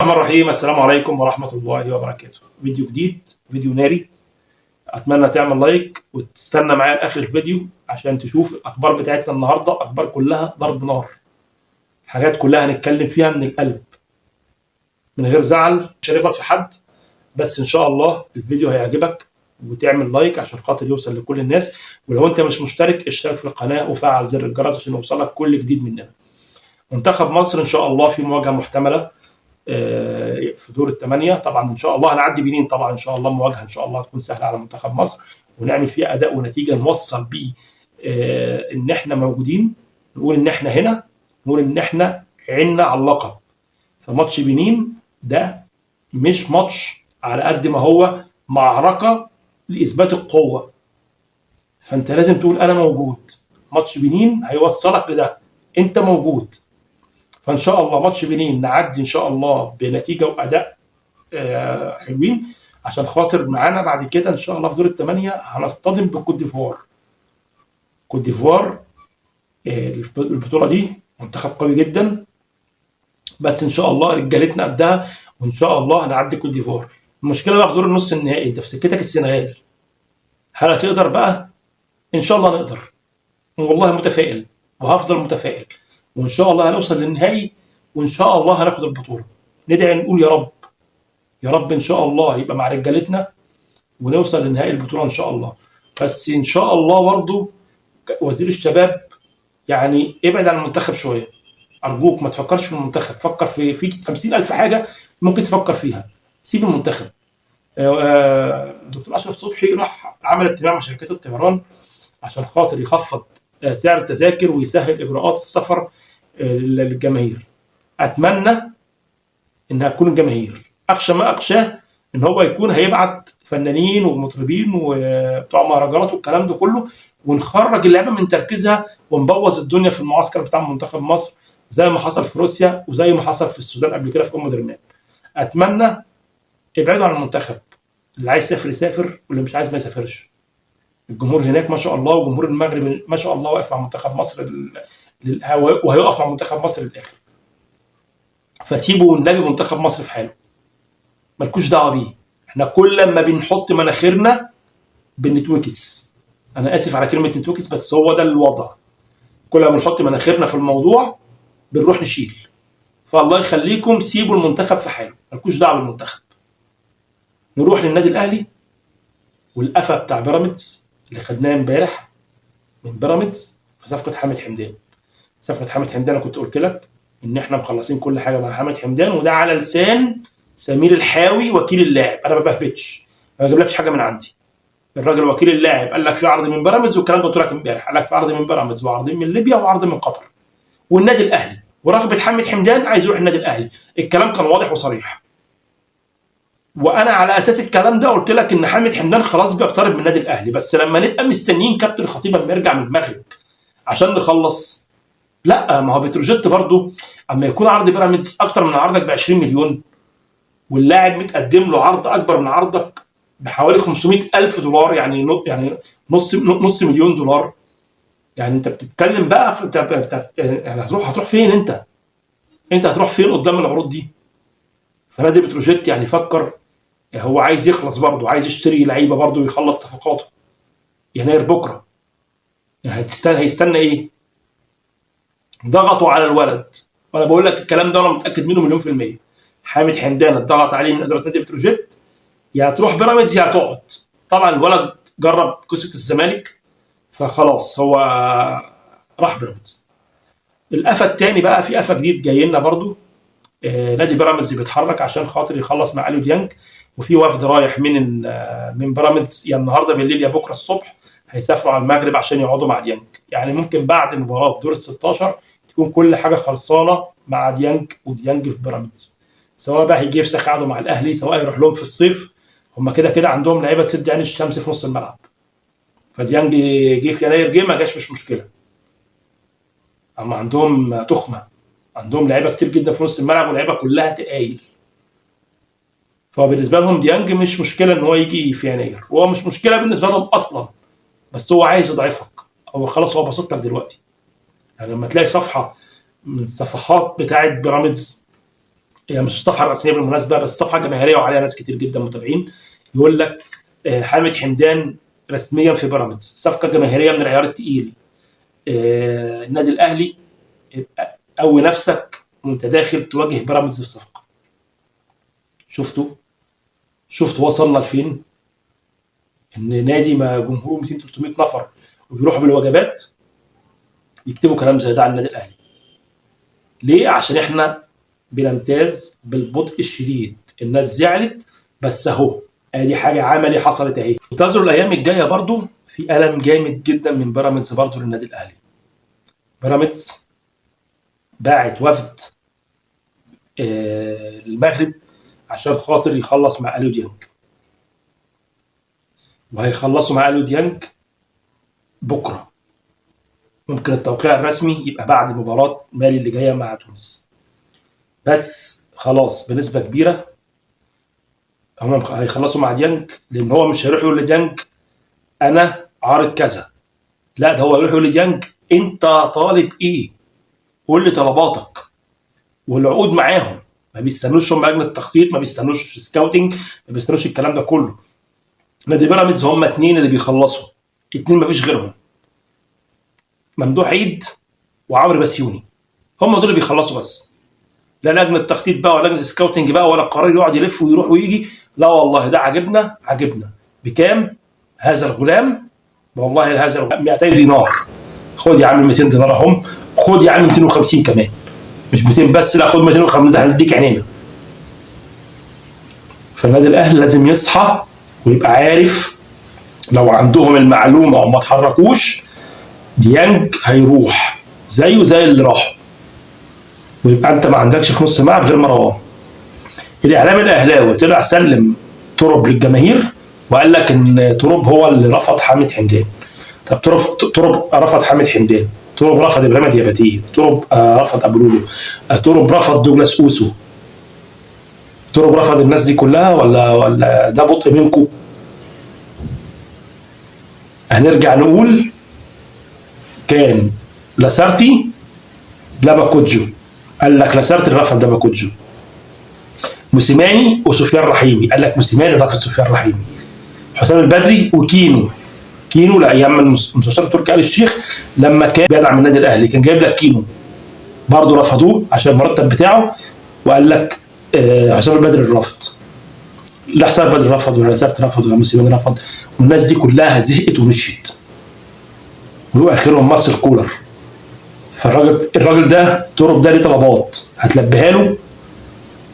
الرحمن الرحيم. السلام عليكم ورحمة الله وبركاته. فيديو جديد، فيديو ناري. أتمنى تعمل لايك وتستنى معايا لآخر الفيديو عشان تشوف الأخبار بتاعتنا النهاردة. أخبار كلها ضرب نار، حاجات كلها هنتكلم فيها من القلب من غير زعل، مش هنغلط في حد. بس إن شاء الله الفيديو هيعجبك وتعمل لايك عشان خاطر يوصل لكل الناس. ولو أنت مش مشترك اشترك في القناة وفعل زر الجرس عشان يوصلك كل جديد مننا. منتخب مصر إن شاء الله في مواجهة محتملة في دور الثمانية. طبعا ان شاء الله هنعدي بنين، طبعا ان شاء الله مواجهه ان شاء الله هتكون سهله على منتخب مصر ونعمل فيها اداء ونتيجه نوصل بيه ان احنا موجودين، نقول ان احنا هنا، نقول ان احنا عنا على اللقب. فماتش بنين ده مش ماتش على قد ما هو معركه لاثبات القوه، فانت لازم تقول انا موجود. ماتش بنين هيوصلك لده، انت موجود. فان شاء الله ماتش بنين نعدي ان شاء الله بنتيجه واداء حلوين عشان خاطر معانا بعد كده ان شاء الله في دور الثمانيه هنصطدم بالكوت ديفوار. كوت ديفوار البطوله دي منتخب قوي جدا، بس ان شاء الله رجالتنا قدها وان شاء الله هنعدي كوت ديفوار. المشكله بقى في دور النص النهائي، انت في سكتك السنغال. هل هتقدر بقى؟ ان شاء الله نقدر، والله متفائل وهفضل متفائل، وان شاء الله هنوصل للنهائي وان شاء الله هناخد البطوله. ندعي نقول يا رب يا رب ان شاء الله يبقى مع رجالتنا ونوصل لنهائي البطوله ان شاء الله. بس ان شاء الله برضو وزير الشباب يعني ابعد عن المنتخب شويه، ارجوك ما تفكرش في المنتخب، فكر في 50,000 حاجه ممكن تفكر فيها. سيب المنتخب. دكتور اشرف صبحي راح عمل اجتماع مع شركات الطيران عشان خاطر يخفض سعر التذاكر ويسهل اجراءات السفر للجماهير. اتمنى انها تكون الجماهير، اخشى ما اخشاه ان هو يكون هيبعت فنانين ومطربين وبتوع مهرجانات والكلام ده كله ونخرج اللعبه من تركيزها ونبوظ الدنيا في المعسكر بتاع منتخب مصر زي ما حصل في روسيا وزي ما حصل في السودان قبل كده في درمان. اتمنى ابعدوا عن المنتخب، اللي عايز يسافر يسافر واللي مش عايز ما يسافرش. الجمهور هناك ما شاء الله، وجمهور المغرب ما شاء الله واقف مع منتخب مصر وهيقف مع منتخب مصر للاخر. فسيبوا والنبي منتخب مصر في حاله، مالكوش دعوه بيه. احنا كل ما بنحط مناخيرنا بنتوكس، انا اسف على كلمه نتوكس بس هو ده الوضع. كل ما بنحط مناخيرنا في الموضوع بنروح نشيل. فالله يخليكم سيبوا المنتخب في حاله، مالكوش دعوه بالمنتخب. نروح للنادي الاهلي والقفا بتاع بيراميدز اللي خدناه امبارح من بيراميدز في صفقه حامد حمدان. صفقه حامد حمدان انا كنت قلت لك ان احنا مخلصين كل حاجه مع حامد حمدان، وده على لسان سمير الحاوي وكيل اللاعب. انا ما بهبتش، ما بجيبلكش حاجه من عندي. الراجل وكيل اللاعب قال لك في عرض من بيراميدز، والكلام ده قلت لك امبارح، قال لك في عرض من بيراميدز وعرضين من ليبيا وعرض من قطر والنادي الاهلي، ورغبه حامد حمدان عايز يروح النادي الاهلي. الكلام كان واضح وصريح، وانا على اساس الكلام ده قلت لك ان حامد حمدان خلاص بيقترب من النادي الاهلي. بس لما نبقى مستنيين كابتن الخطيب لما يرجع من المغرب عشان نخلص، لا ما هو بتروجيت برضو اما يكون عرض بيراميدز اكتر من عرضك ب 20 مليون واللاعب متقدم له عرض اكبر من عرضك بحوالي 500,000 دولار، يعني نص مليون دولار. يعني انت بتتكلم بقى يعني هتروح فين انت هتروح فين قدام العروض دي؟ فنادي بتروجيت يعني فكر، هو عايز يخلص برضه، عايز يشتري لعيبه برضه ويخلص صفقاته يناير بكره. يعني هيستنى ايه؟ ضغطوا على الولد، وانا بقول لك الكلام ده وانا متاكد منه مليون في الميه. حامد حمدان اتضغط عليه من اداره نادي بتروجيت، يا هتروح بيراميدز يا هتقعد. طبعا الولد جرب قصه الزمالك فخلاص هو راح بيراميدز. القفا الثاني بقى، في قفا جديد جاي لنا برضه. نادي بيراميدز بيتحرك عشان خاطر يخلص مع اليو ديانج، وفي وفد رايح من بيراميدز يا النهارده بالليل يا بكره الصبح، هيسافروا على المغرب عشان يقعدوا مع ديانج. يعني ممكن بعد مباراه دور ال 16 تكون كل حاجه خلصانه مع ديانج وديانج في بيراميدز، سواء بقى هيجي يفسخ قعده مع الاهلي سواء يروح لهم في الصيف. هم كده كده عندهم لعيبه تسد عين الشمس في نص الملعب. فديانج جه في يناير، جه ما جاش مش مشكله، اما عندهم تخمه، عندهم لعيبه كتير جدا في نص الملعب ولعيبه كلها تقايل. فبالنسبه لهم ديانج مش مشكله ان هو يجي في يناير، وهو مش مشكله بالنسبه لهم اصلا، بس هو عايز يضعفك. هو خلاص هو بسط لك دلوقتي. يعني لما تلاقي صفحه من الصفحات بتاعه بيراميدز يعني مش الصفحه الرسميه بالمناسبه، بس صفحه جماهيريه وعليها ناس كتير جدا متابعين، يقول لك حامد حمدان رسميا في بيراميدز، صفقه جماهيريه من العيار التقيل. النادي الاهلي قوي نفسك وانت داخل تواجه بيراميدز في صفقه. شفتوا وصلنا لفين؟ ان نادي ما جمهوره 200 300 نفر وبيروحوا بالوجبات يكتبوا كلام زي ده على النادي الاهلي. ليه؟ عشان احنا بنمتاز بالبطء الشديد. الناس زعلت، بس اهو ادي حاجه عملي حصلت اهي. انتظروا الايام الجايه برضو في الم جامد جدا من بيراميدز برضو للنادي الاهلي. بيراميدز باعت وفد المغرب عشان خاطر يخلص مع اليو ديانج، وهيخلصوا مع اليو ديانج بكره. ممكن التوقيع الرسمي يبقى بعد مباراه مالي اللي جايه مع تونس، بس خلاص بنسبه كبيره هم هيخلصوا مع ديانج، لان هو مش هيروح يقول لديانج انا عارض كذا، لا ده هو يروح يقول لديانج انت طالب ايه، قول لي طلباتك، والعقود معاهم. ما بيستنوش هم لجنه التخطيط، ما بيستنوش سكاوتنج، ما بيستنوش الكلام ده كله. نادي بيراميدز هم 2 اللي بيخلصوا، 2 ما فيش غيرهم، ممدوح عيد وعمرو بسيوني، هم دول اللي بيخلصوا بس. لا لجنه تخطيط بقى ولا لجنه سكاوتنج بقى ولا قرار يقعد يلف ويروح ويجي، لا والله ده عجبنا بكام هذا الغلام، والله هذا الغلام 200 دينار، خد يا عم 200 دينار اهم، خد يا عم 250 كمان، مش 200 بس، لا خد 250، ده هنديك عينينا. فالنادي الاهلي لازم يصحى ويبقى عارف لو عندهم المعلومه وما اتحركوش ديانج هيروح زيه زي اللي راح، ويبقى انت ما عندكش في نص الملعب غير مروان. الاعلام الاهلاوي طلع سلم تراب للجماهير وقال لك ان تراب هو اللي رفض حامد حمدان. طب تراب رفض حامد حمدان، تراب رفض ابراهيم دياباتي، تراب رفض ابو لولو، تراب رفض دوجلاس اوسو، تراب رفض الناس دي كلها، ولا ده بطء منكم؟ هنرجع نقول كان لاسارتي لاباكوجو، قال لك لاسارتي رفض لاباكوجو. موسيماني وسفيان رحيمي، قال لك موسيماني رفض سفيان رحيمي. حسام البدري كينو لايام المستشار تركي آل الشيخ لما كان بيدعم النادي الاهلي كان جايب لك كينو، برضه رفضوه عشان المرتب بتاعه، وقال لك حسام البدري رفض. لا حسام البدري رفض ولا لاسارتي رفض ولا موسيماني رفض، والناس دي كلها زهقت ومشيت، واخرهم مارسيل كولر. فالراجل ده تراب ده ليه طلبات، هتلبيها له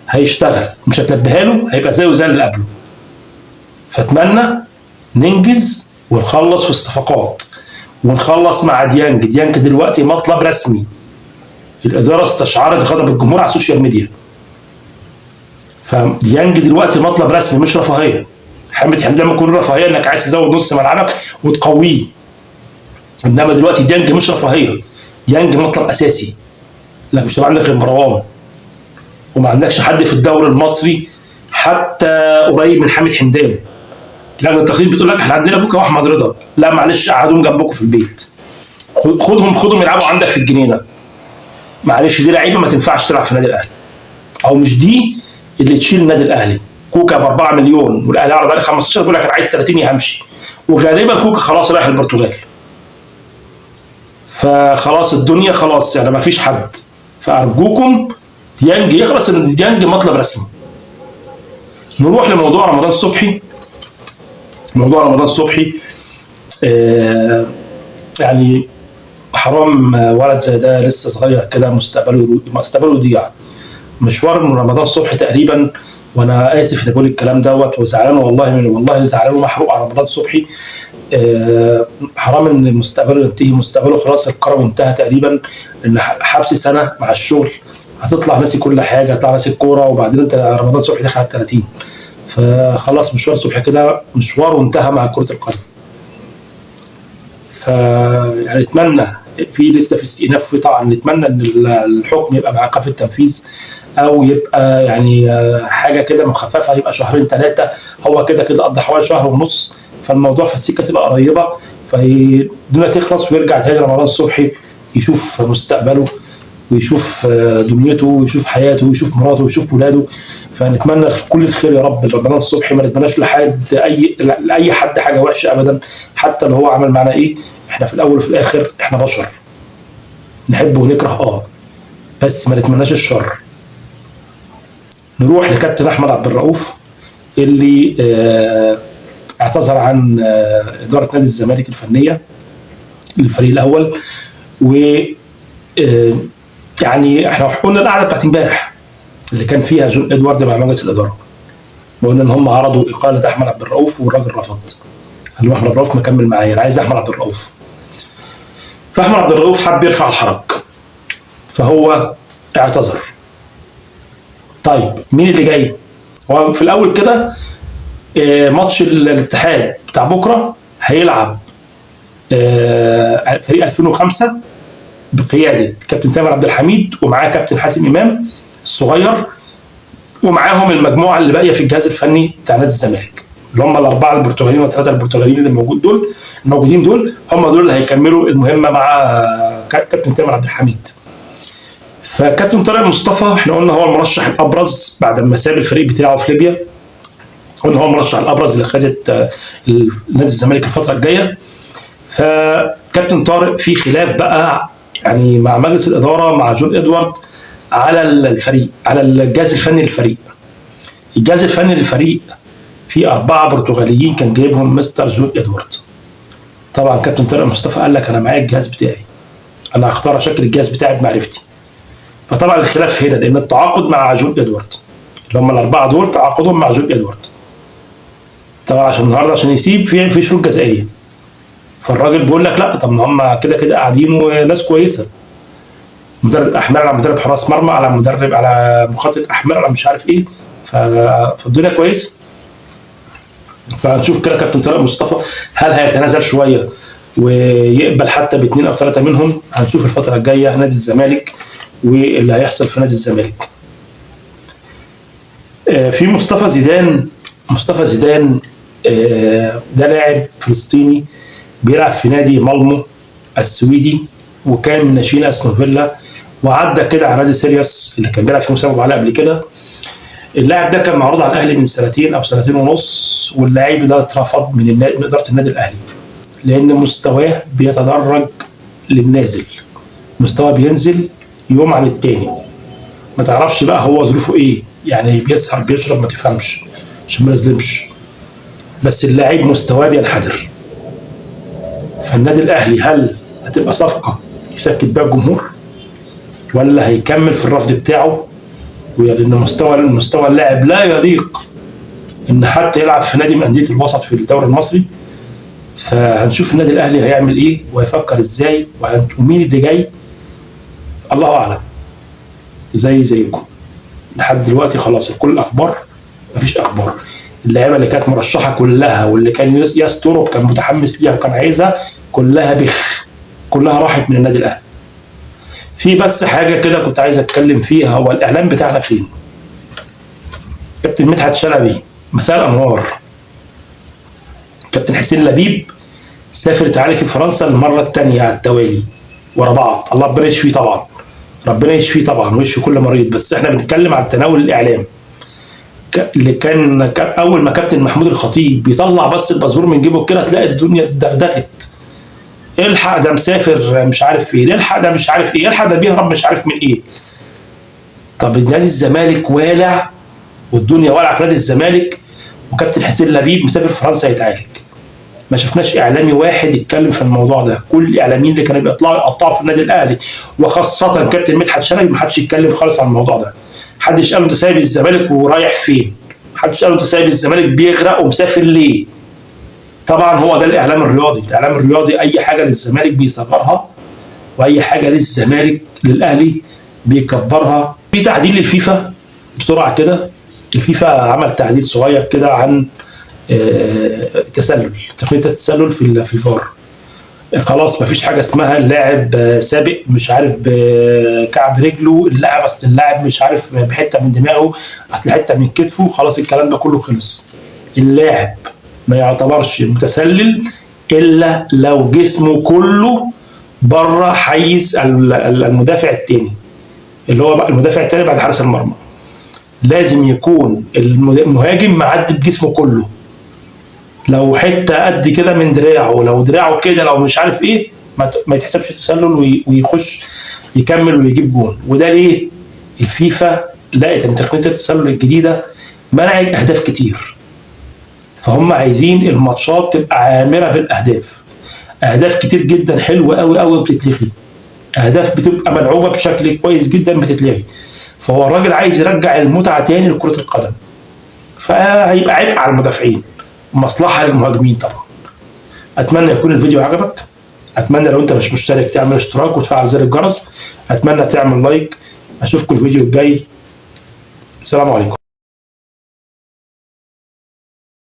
هيشتغل، مش هتلبيها له هيبقى زيه زي اللي قبله. فاتمنى ننجز ونخلص في الصفقات ونخلص مع ديانج دلوقتي مطلب رسمي. الاداره استشعرت غضب الجمهور على السوشيال ميديا، فديانج دلوقتي مطلب رسمي مش رفاهيه. حامد حمدان لما يكون رفاهيه انك عايز تزود نص ملعبك وتقويه، انما دلوقتي ديانج مش رفاهيه، ديانج مطلب اساسي. لا مش عندك غير مروان، وما عندكش حد في الدوري المصري حتى قريب من حامد حمدان. لجنه التخطيط بتقول لك احنا عندنا كوكا واحمد رضا، لا معلش قعدوهم جنبكم في البيت، خدهم يلعبوا عندك في الجنينه، معلش دي لعيبه ما تنفعش تلعب في النادي الاهلي، او مش دي اللي تشيل النادي الاهلي. كوكا ب 4 مليون والاهلي عرض عليه 15، بيقول لك انا عايز 30 همشي، وغالبا كوكا خلاص رايح البرتغال، فخلاص الدنيا خلاص يعني ما فيش حد. فارجوكم ديانج يخلص، ان ديانج مطلب رسمي. نروح لموضوع رمضان صبحي. موضوع رمضان صبحي يعني حرام ولد زي ده لسه صغير كده مستقبله يضيع. مشوار من رمضان صبحي تقريبا، وانا اسف اني بقول الكلام دوت وزعلان والله زعلان ومحروق على رمضان صبحي. حرام ان مستقبله ينتهي، مستقبله خلاص القرار انتهى تقريبا، ان حبس سنه مع الشغل، هتطلع ناسي كل حاجه، هتطلع ناسي الكوره، وبعدين انت رمضان صبحي دخل على 30، فخلاص مشوار صبحي كده مشوار وانتهى مع كره القدم. يعني نتمنى لسه في استئناف طبعا، نتمنى ان الحكم يبقى مع ايقاف التنفيذ، او يبقى يعني حاجه كده مخففه، يبقى 2 3 شهور، هو كده قضى حوالي 1.5 شهر، فالموضوع في السكه تبقى قريبه، فالدنيا تخلص ويرجع تاني رمضان صبحي يشوف مستقبله ويشوف دنيته ويشوف حياته ويشوف مراته ويشوف ولاده. فنتمنى كل الخير يا رب لرمضان الصبحي، ما نتمناش لاي حد حاجه وحشه ابدا، حتى لو هو عمل معنا ايه. احنا في الاول وفي الاخر احنا بشر، نحب ونكره بس ما نتمناش الشر. نروح لكابتن احمد عبد الرؤوف اللي اعتذر عن اداره نادي الزمالك الفنيه للفريق الاول. و يعني احنا قلنا القعده بتاعت امبارح اللي كان فيها جون ادوارد مع مجلس الاداره، وقلنا ان هم عرضوا اقاله احمد عبد الرؤوف والراجل رفض، قال له احمد عبد الرؤوف مكمل معايا، انا عايز احمد عبد الرؤوف. فاحمد عبد الرؤوف حب يرفع الحرج فهو اعتذر. طيب مين اللي جاي؟ هو في الاول كده ماتش الاتحاد بتاع بكره هيلعب فريق 2005 بقياده كابتن تامر عبد الحميد، ومعاه كابتن حازم امام الصغير، ومعاهم المجموعه اللي باقيه في الجهاز الفني بتاع نادي الزمالك، اللي هم الاربعه البرتغاليين والثلاثه البرتغاليين اللي الموجودين دول، هم دول اللي هيكملوا المهمه مع كابتن تامر عبد الحميد. فكابتن طارق مصطفى احنا قلنا هو المرشح الابرز بعد ما ساب الفريق بتاعه في ليبيا، قلنا هو المرشح الابرز اللي خدت نادي الزمالك الفتره الجايه. فكابتن طارق في خلاف بقى يعني مع مجلس الاداره مع جون ادوارد على الفريق، على الجهاز الفني للفريق. الجهاز الفني للفريق في 4 برتغاليين كان جايبهم مستر جون ادوارد. طبعا كابتن طارق مصطفى قال لك انا معايا الجهاز بتاعي، انا هختار اشكل الجهاز بتاعي بمعرفتي. فطبعا الخلاف هنا لان التعاقد مع جون ادوارد، اللي هم ال4 دول تعاقدهم مع جون ادوارد طبعا عشان النهارده عشان يسيب في شروط جزائيه. فالراجل بيقول لك لا، طب ما هم كده كده قاعدين وناس كويسه، مدرب احمال على مدرب حراس مرمى على مدرب على مخطط احمال على مش عارف ايه، فالدنيا كويسه. فهنشوف كده كابتن طارق مصطفى هل هيتنازل شويه ويقبل حتى ب2 أو 3 منهم. هنشوف الفتره الجايه نادي الزمالك واللي هيحصل في نادي الزمالك. في مصطفى زيدان ده لاعب فلسطيني بيلعب في نادي مالمو السويدي، وكان من ناشئين استون فيلا، وعدى كده على نادي سيرياس اللي كان بيلعب في مسابقه على قبل كده. اللاعب ده كان معروض على الاهلي من 2 أو 2.5 سنين، واللاعب ده اترفض من اداره النادي الاهلي لان مستواه بيتدرج للنازل، مستواه بينزل يوم عن التاني، ما تعرفش بقى هو ظروفه ايه، يعني بيسهر بيشرب ما تفهمش عشان ما نظلمش، بس اللاعب مستواه بينحدر. فالنادي الاهلي هل هتبقى صفقه يسكت بيها الجمهور ولا هيكمل في الرفض بتاعه؟ لان مستوى اللاعب لا يليق ان حتى يلعب في نادي من انديه الوسط في الدوري المصري. فهنشوف النادي الاهلي هيعمل ايه وهيفكر ازاي ومين اللي جاي، الله اعلم. زيكم لحد دلوقتي خلاص كل الاخبار مفيش اخبار. اللعيبه اللي كانت مرشحه كلها واللي كان يستر كان متحمس ليها وكان عايزها كلها راحت من النادي الاهلي. في بس حاجه كده كنت عايز اتكلم فيها، هو الاعلام بتاعنا فين؟ كابتن مدحت شلبي مساء الانوار، كابتن حسين لبيب سافر يتعالج في فرنسا المره الثانيه على التوالي ورا بعض، الله ربنا يشفيه طبعا، ربنا يشفيه طبعا ويشفي كل مريض. بس احنا بنتكلم عن تناول الاعلام اللي كان اول ما كابتن محمود الخطيب بيطلع بس الباسبور من جيبه كده تلاقي الدنيا اتدغدغت، الحق ده مسافر مش عارف ايه، الحق ده مش عارف ايه، الحق ده بيهرب مش عارف من ايه. طب نادي الزمالك والع والدنيا والعه في نادي الزمالك، وكابتن حسين لبيب مسافر فرنسا يتعالج، ما شفناش اعلامي واحد يتكلم في الموضوع ده. كل الاعلاميين اللي كانوا بيطلعوا يقطعوا في النادي الاهلي وخاصه كابتن مدحت شلبي ما حدش يتكلم خالص عن الموضوع ده. محدش قال انت سايب الزمالك ورايح فين، محدش قال انت سايب الزمالك بيغرق ومسافر ليه. طبعا هو ده الاعلام الرياضي، اي حاجه للزمالك بيصغرها واي حاجه للزمالك للاهلي بيكبرها. في تعديل للفيفا بسرعه كده، الفيفا عمل تعديل صغير كده عن التسلل، تقنيه التسلل في الفار. خلاص مفيش حاجه اسمها اللاعب سابق مش عارف بكعب رجله، اللاعب اصل اللاعب مش عارف بحته من دماغه، اصل حته من كتفه، خلاص الكلام ده كله خلص. اللاعب ما يعتبرش متسلل الا لو جسمه كله بره حيز المدافع الثاني، اللي هو بقى المدافع الثاني بعد حارس المرمى، لازم يكون المهاجم معدي بجسمه كله. لو حته قد كده من دراعه، لو دراعه كده، لو مش عارف ايه، ما يتحسبش تسلل ويخش يكمل ويجيب جون. وده ليه؟ الفيفا لقت ان تقنيه التسلل الجديده منعت اهداف كتير، فهم عايزين الماتشات تبقى عامره بالاهداف. اهداف كتير جدا حلوه قوي قوي بتتلغي، اهداف بتبقى ملعوبه بشكل كويس جدا بتتلغي. فهو الراجل عايز يرجع المتعه تاني لكره القدم، فهيبقى عبء على المدافعين، مصلحه للمهاجمين طبعا. اتمنى يكون الفيديو عجبك، اتمنى لو انت مش مشترك تعمل اشتراك وتفعل زر الجرس، اتمنى تعمل لايك. اشوفكم الفيديو الجاي، السلام عليكم.